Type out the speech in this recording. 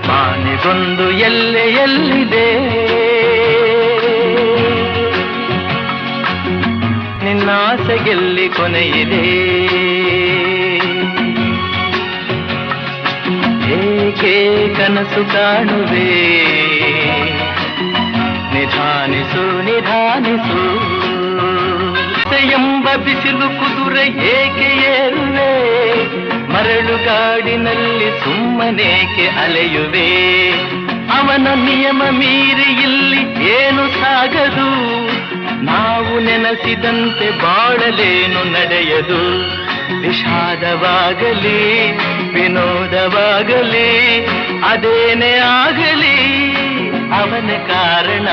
ಮಾನಿಗೊಂದು ಎಲ್ಲಿದೆ ನಿನ್ನಾಸೆಗೆಲ್ಲಿ ಕೊನೆಯಿದೆ ಏಕೆ ಕನಸು ಕಾಣುವೆ ನಿಧಾನಿಸು ನಿಧಾನಿಸು ಎಂಬ ಬಿಸಿಲು ಕುದುರೆ ಏಕೆ ಏರುವೆ ಮರಳುಗಾಡಿನಲ್ಲಿ ಸುಮ್ಮನೇಕೆ ಅಲೆಯುವೆ ಅವನ ನಿಯಮ ಮೀರಿ ಇಲ್ಲಿ ಏನು ಸಾಗದು ನಾವು ನೆನೆಸಿದಂತೆ ಬಾಳಲೇನು ನಡೆಯದು ವಿಷಾದವಾಗಲಿ ವಿನೋದವಾಗಲಿ ಅದೇನೇ ಆಗಲಿ ಅವನ ಕಾರಣ